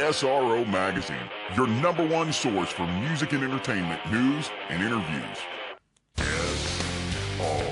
SRO Magazine, your #1 source for music and entertainment news and interviews. SRO.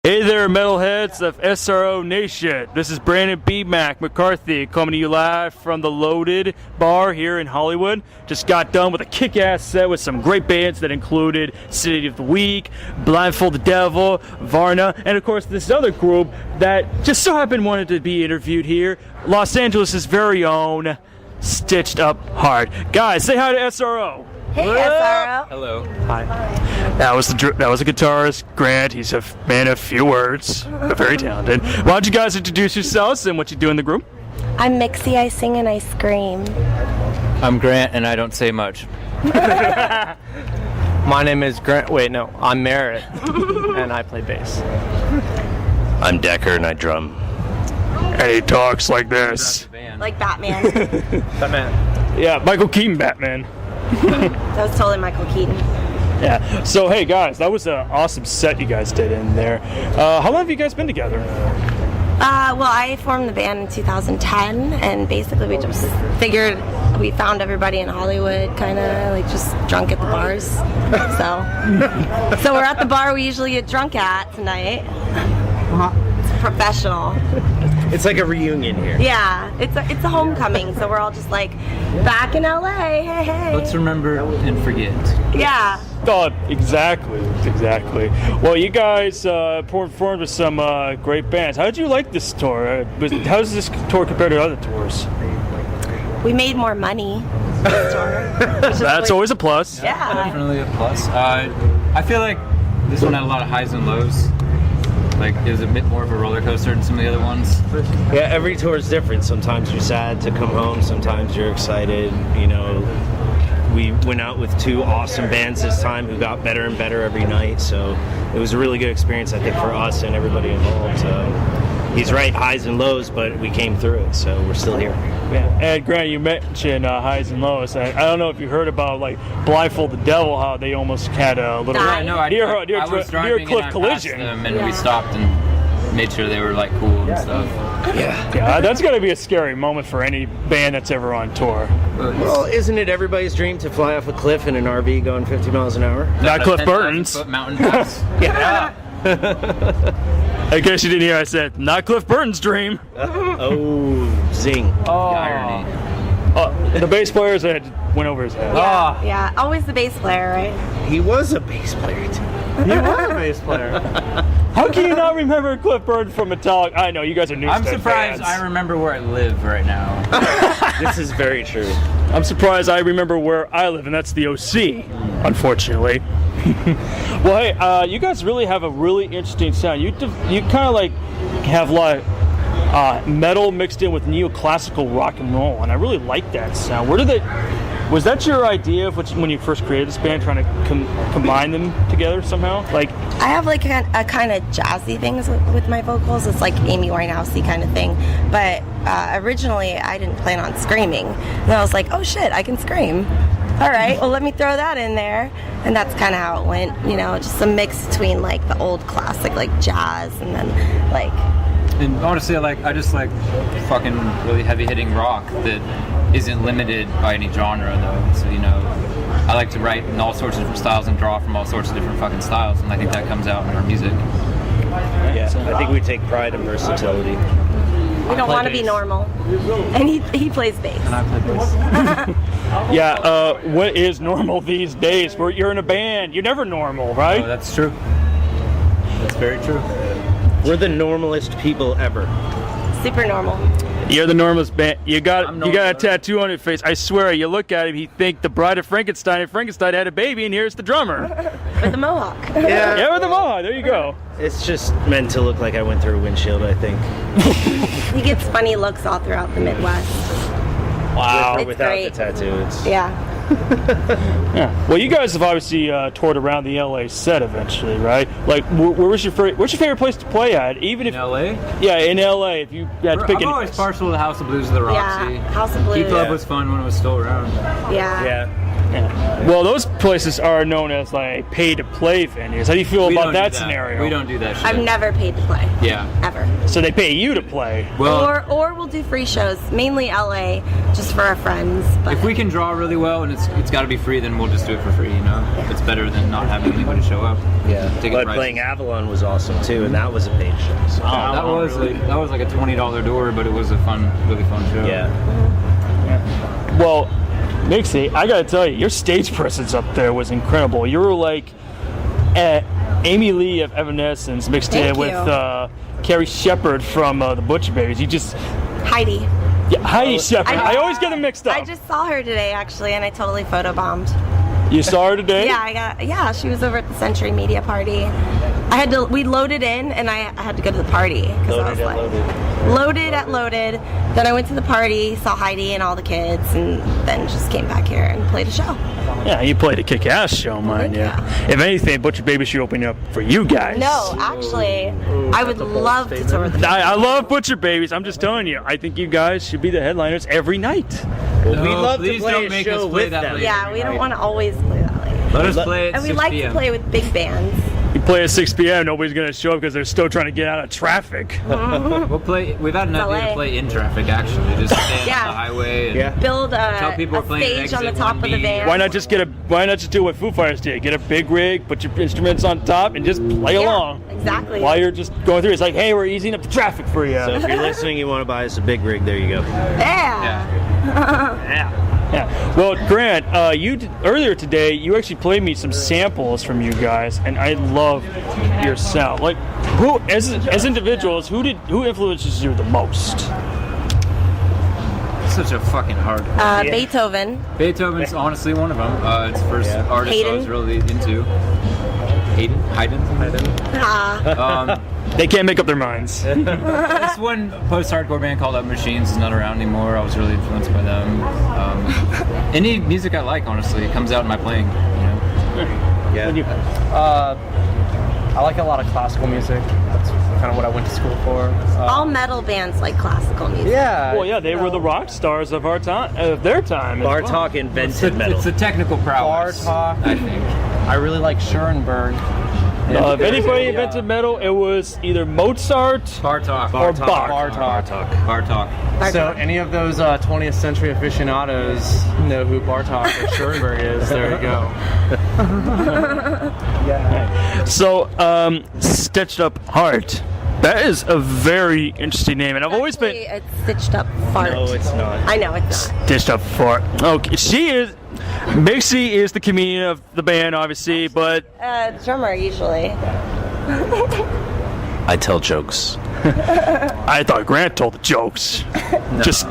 Hey there, metalheads of SRO Nation. This is Brandon B. Mac McCarthy coming to you live from the Loaded Bar here in Hollywood. Just got done with a kick-ass set with some great bands that included City of the Week, Blindfold the Devil, Varna, and of course this other group that just so happened wanted to be interviewed here, Los Angeles' very own Stitched Up Heart. Guys, say hi to SRO. Hey, SRO. Hello. Hi. That was a guitarist, Grant. He's a man of few words, but very talented. Why don't you guys introduce yourselves and what you do in the group? I'm Mixie. I sing and I scream. I'm Grant, and I don't say much. My name is Grant. Wait, no, I'm Merritt, and I play bass. I'm Decker, and I drum. And he talks like this. Like Batman. Batman. Yeah, Michael Keaton Batman. That was totally Michael Keaton. Yeah. So, hey, guys, that was an awesome set you guys did in there. How long have you guys been together? Well, I formed the band in 2010, and basically we just figured we found everybody in Hollywood, kind of like just drunk at the bars. So we're at the bar we usually get drunk at tonight. It's professional. It's like a reunion here. Yeah, it's a homecoming, so we're all just like back in LA. Hey, hey. Let's remember and forget. Yeah. Oh, exactly. Well, you guys performed with some great bands. How did you like this tour? How does this tour compare to other tours? We made more money this tour. That's always a plus. Yeah. Definitely a plus. I feel like this one had a lot of highs and lows. Like, it was a bit more of a roller coaster than some of the other ones. Yeah, every tour is different. Sometimes you're sad to come home. Sometimes you're excited. You know, we went out with 2 awesome bands this time who got better and better every night. So it was a really good experience, I think, for us and everybody involved. He's right, highs and lows, but we came through it, so we're still here. Yeah. And Grant, you mentioned highs and lows. I don't know if you heard about like Blindfold the Devil, how they almost had a little near was driving cliff and I collision. passed them, and we stopped and made sure they were like cool and stuff. Yeah, that's got to be a scary moment for any band that's ever on tour. Well, isn't it everybody's dream to fly off a cliff in an RV going 50 miles an hour? Not Cliff Burton's. 10,000-foot mountain pass. Yeah. I guess you didn't hear I said, not Cliff Burton's dream. Oh, zing. The irony. The bass players that went over his head. Yeah, always the bass player, right? He was a bass player, too. He was a bass player. How can you not remember Cliff Burton from Metallica? I know, you guys are Newsted I'm surprised fans. I remember where I live right now. This is very true. I'm surprised I remember where I live, and that's the OC, unfortunately. Well, hey, you guys really have a really interesting sound. You kind of like have a lot of metal mixed in with neoclassical rock and roll, and I really like that sound. Was that your idea of when you first created this band, trying to combine them together somehow? Like, I have like a kind of jazzy things with my vocals. It's like Amy Winehouse-y kind of thing. But originally, I didn't plan on screaming. And I was like, oh shit, I can scream. All right, well, let me throw that in there. And that's kind of how it went. You know, just a mix between like the old classic, like jazz, and then like... And honestly, I just like fucking really heavy-hitting rock that isn't limited by any genre, though. So, you know, I like to write in all sorts of different styles and draw from all sorts of different fucking styles, and I think that comes out in our music. Yeah, I think we take pride in versatility. We don't want to be normal. And he plays bass. And I play bass. yeah, what is normal these days? You're in a band. You're never normal, right? Oh, that's true. That's very true. We're the normalest people ever. Super normal. You're the normalest band. You got a tattoo on your face. I swear, you look at him, you think the Bride of Frankenstein, and Frankenstein had a baby, and here's the drummer. With the mohawk. Yeah, with the mohawk. There you go. It's just meant to look like I went through a windshield, I think. He gets funny looks all throughout the Midwest. Wow. It's Without great. the tattoo, it's... Yeah. Yeah. Well, you guys have obviously toured around the LA set eventually, right? Like, what's your favorite place to play at? Even if In LA? Yeah, in LA. If you had to pick I'm always partial to the House of Blues of the Roxy. Yeah, House of Blues. Key Club was fun when it was still around. Yeah. Yeah. Yeah. Well, those places are known as like pay-to-play venues. How do you feel We about don't do that scenario? We don't do that shit. I've never paid to play. Yeah. Ever. So they pay you to play. Well, Or we'll do free shows, mainly LA, just for our friends. But if we can draw really well and it's got to be free, then we'll just do it for free. You know, it's better than not having anybody show up. Yeah. Ticket But prices. playing Avalon was awesome too, and that was a paid show. So. That was like a $20 door, but it was a really fun show. Yeah. Well, Nixie, I gotta tell you, your stage presence up there was incredible. You were like Amy Lee of Evanescence mixed Thank in with you. Carrie Shepherd from the Butcher Babies. You just Heidi. Heidi Shepherd. I always get them mixed up. I just saw her today, actually, and I totally photobombed. You saw her today? Yeah, she was over at the Century Media party. We loaded in, and I had to go to the party. Loaded at Loaded. Then I went to the party, saw Heidi and all the kids, and then just came back here and played a show. Yeah, you played a kick-ass show, mind you. If anything, Butcher Babies should open up for you guys. No, actually, I would love to tour the I love Butcher Babies. I'm just telling you. I think you guys should be the headliners every night. Well, No, we'd love to please play don't a make show us play with that them. late. Yeah, we don't want to always play that late. Let us play at And we 6 like p.m. to play with big bands. You play at 6 p.m., nobody's going to show up because they're still trying to get out of traffic. We'll play. We've had an idea LA. to play in traffic. Actually, just stay Yeah. on the highway. And Yeah. Build Tell people we're a playing stage on the Exit top of the 1B. van. Why not just do what Foo Fighters did? Get a big rig, put your instruments on top, and just play Yeah, along. exactly. While you're just going through, it's like, hey, we're easing up the traffic for you. So if you're listening, you want to buy us a big rig, there you go. Yeah. Yeah. Well, Grant, earlier today, you actually played me some samples from you guys, and I love your sound. Like, who, as individuals, who influences you the most? Such a fucking hard. Beethoven. Beethoven's honestly one of them. It's the first artist I was Haydn. really into. Haydn. Ah. They can't make up their minds. This one post-hardcore band called Up Machines is not around anymore. I was really influenced by them. Any music I like, honestly, comes out in my playing. You know? Yeah. I like a lot of classical music. That's kind of what I went to school for. All metal bands like classical music. Yeah. Well, yeah, they were the rock stars of their time. as well. Bartok invented metal. It's the technical prowess. Bartok. I think. I really like Schoenberg. If anybody invented metal, it was either Mozart Bartok. or Bach. Bartok. So any of those 20th century aficionados know who Bartok or Schoenberg is. There you go. So, Stitched Up Heart. That is a very interesting name, and I've always been It's Stitched Up Fart. No, it's not. I know it's not. Stitched Up Fart. Okay, she is. Mixie is the comedian of the band, obviously, but Drummer usually. I tell jokes. I thought Grant told the jokes. Just.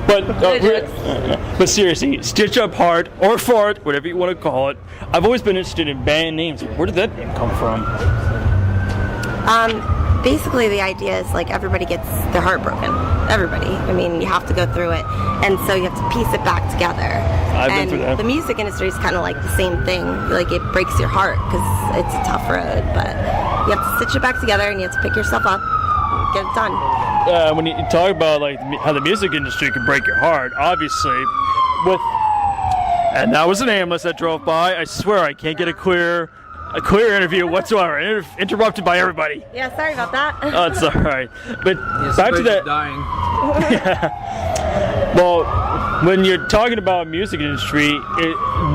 But seriously, Stitch Up Heart or Fart, whatever you want to call it. I've always been interested in band names. Where did that name come from? Basically, the idea is like everybody gets their heart broken. Everybody. I mean, you have to go through it, and so you have to piece it back together. I've been and through that. The music industry is kind of like the same thing. Like it breaks your heart because it's a tough road, but you have to stitch it back together, and you have to pick yourself up, and get it done. When you talk about like how the music industry can break your heart, obviously, and that was an ambulance that drove by. I swear I can't get a clear interview whatsoever. Interrupted by everybody. Yeah, sorry about that. Oh, it's all right. But back to that. Dying. Well, when you're talking about music industry,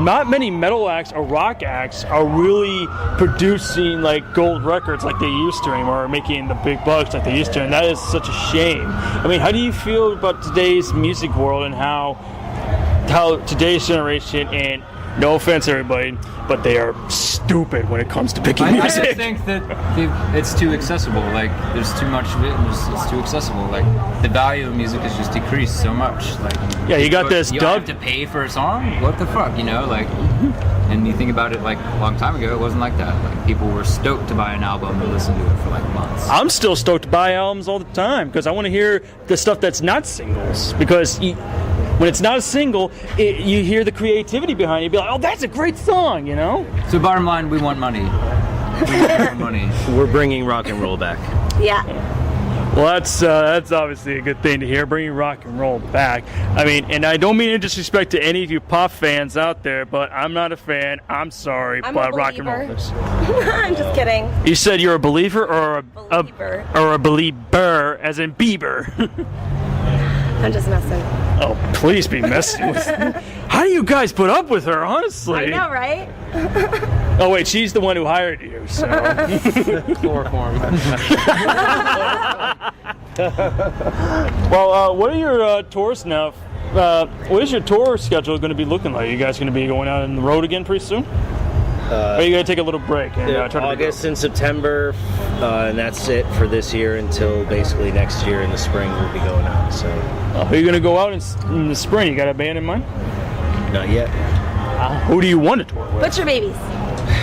not many metal acts or rock acts are really producing like gold records like they used to anymore, or making the big bucks like they used to, and that is such a shame. I mean, how do you feel about today's music world and how today's generation, and no offense everybody, but they are stupid when it comes to picking I music? just think that it's too accessible. Like, there's too much of it, and it's too accessible. Like, the value of music has just decreased so much. Like, Yeah, you got this You dub. have to pay for a song. What the fuck, you know? Like, and you think about it, like a long time ago, it wasn't like that. Like, people were stoked to buy an album and listen to it for like months. I'm still stoked to buy albums all the time because I want to hear the stuff that's not singles. Because when it's not a single, you hear the creativity behind it. You be like, oh, that's a great song, you know? So bottom line, we want money. We want more money. We're bringing rock and roll back. Yeah. Well, that's obviously a good thing to hear, bringing rock and roll back. I mean, and I don't mean any disrespect to any of you pop fans out there, but I'm not a fan. I'm sorry, I'm but a rock and roll believer. is. I'm just kidding. You said you're a believer or a Believer. or a belieber, as in Bieber. I'm just messing. Oh, please be messing with me. How do you guys put up with her, honestly? I know, right? Oh, wait, she's the one who hired you, so. Chloroform. Well, what are your tours now? What is your tour schedule going to be looking like? You guys going to be going out on the road again pretty soon? Or are you going to take a little break? And, try to August and September, and that's it for this year until basically next year in the spring we'll be going out. So are you going to go out in the spring? You got a band in mind? not yet. Who do you want to tour with? Butcher Babies.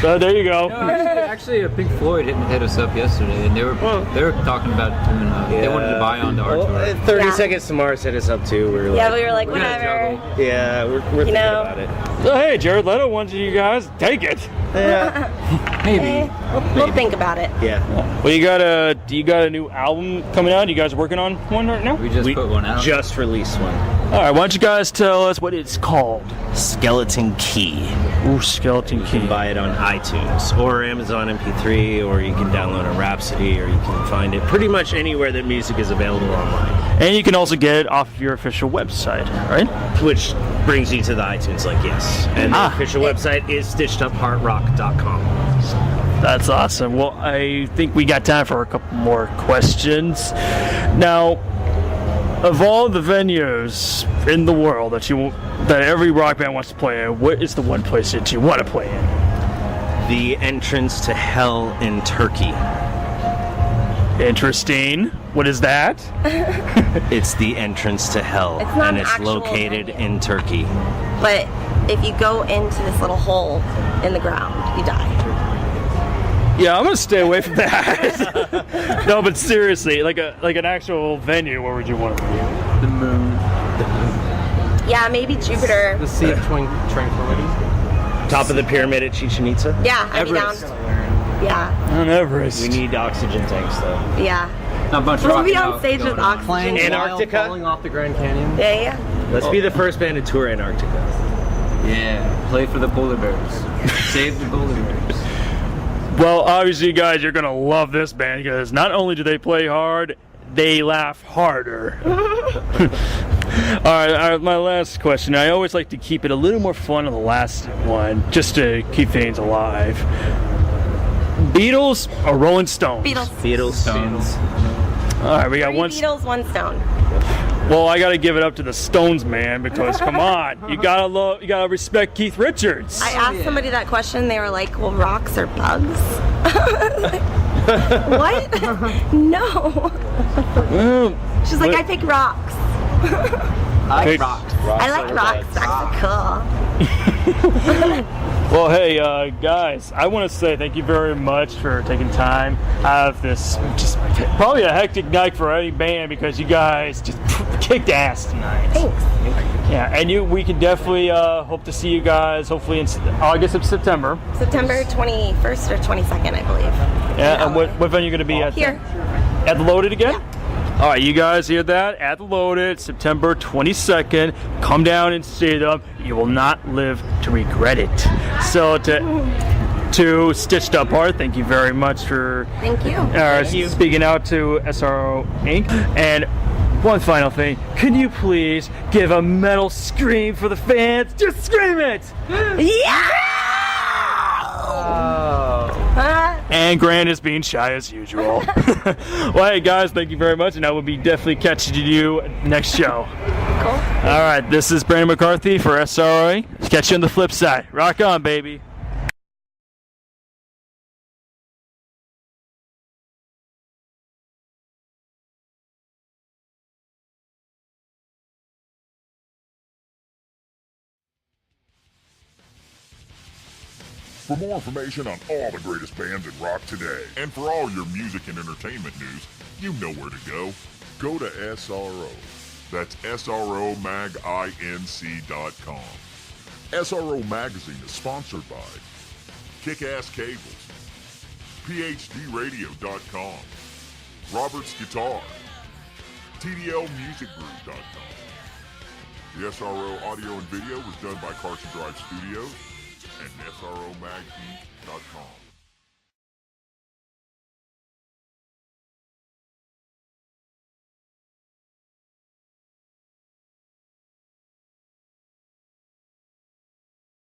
There you go. Actually, Pink Floyd hit us up yesterday, and they were talking about doing. They wanted to buy onto our tour. 30 Yeah. Seconds to Mars hit us up too. We were Yeah, like, we were like, We're gonna whatever. juggle. yeah, we're thinking know. about it. So, hey, Jared Leto wants you guys. Take it. Yeah, Maybe. We'll think about it. yeah. Well, you got a new album coming out? You guys working on one right now? We just put one out. Just released one. All right, why don't you guys tell us what it's called? Skeleton Key. Ooh, Skeleton You Key. can buy it on iTunes or Amazon MP3, or you can download it on Rhapsody, or you can find it pretty much anywhere that music is available online. And you can also get it off of your official website, right? Which brings you to the iTunes link, yes. And the official website is stitchedupheartrock.com. That's awesome. Well, I think we got time for a couple more questions. Now, of all the venues in the world that every rock band wants to play in, what is the one place that you want to play in? The entrance to hell in Turkey. Interesting. What is that? It's the entrance to hell, It's not and an it's actual located venue. in Turkey. But if you go into this little hole in the ground, you die. Yeah, I'm gonna stay away from that. No, but seriously, like an actual venue, where would you want to be? The moon. Yeah, maybe Jupiter. The Sea of Tranquility. Top of the pyramid at Chichen Itza. Yeah, I'd be down. Everest. Yeah, On Everest. We need oxygen tanks, though. yeah. Not a bunch of We'll be rocking on out stage going with on. oxygen. Antarctica? Falling off the Grand Canyon. Yeah, yeah. Let's be the first band to tour Antarctica. Yeah, play for the polar bears. Save the polar bears. Well, obviously, guys, you're gonna love this band because not only do they play hard, they laugh harder. All right, my last question. I always like to keep it a little more fun on the last one, just to keep things alive. Beatles or Rolling Stones? Beatles. Beatles. Stones. All right, we got 3 one. Beatles, 1 Stone. Well, I got to give it up to the Stones, man, because come on, you gotta respect Keith Richards. I asked somebody that question. They were like, "Well, rocks are bugs." What? No. Well, She's like, "I pick rocks. pick- I like rocks. Rocks are cool." Well, hey, guys, I want to say thank you very much for taking time out of this just probably a hectic night for any band because you guys just kicked ass tonight. Thanks. Yeah, and we can definitely hope to see you guys hopefully in August or September. September 21st or 22nd, I believe. Yeah, and what venue are you going to be at? Here. At the Loaded again? All right, you guys hear that? At the Loaded, September 22nd. Come down and see them. You will not live to regret it. So to Stitched Up Art, thank you very much for Thank you. speaking out to SRO Inc. And one final thing, can you please give a metal scream for the fans? Just scream it! Yeah. And Grant is being shy as usual. Well, hey guys, thank you very much, and I will be definitely catching you next show. Cool. All right, this is Brandon McCarthy for SROA. Catch you on the flip side. Rock on, baby. For more information on all the greatest bands in rock today, and for all your music and entertainment news, you know where to go. Go to SRO. That's SROMagInc.com. SRO Magazine is sponsored by Kick-Ass Cables, PhDRadio.com, Robert's Guitar, TDLMusicGroup.com. The SRO audio and video was done by Carson Drive Studios and SROMagInc.com.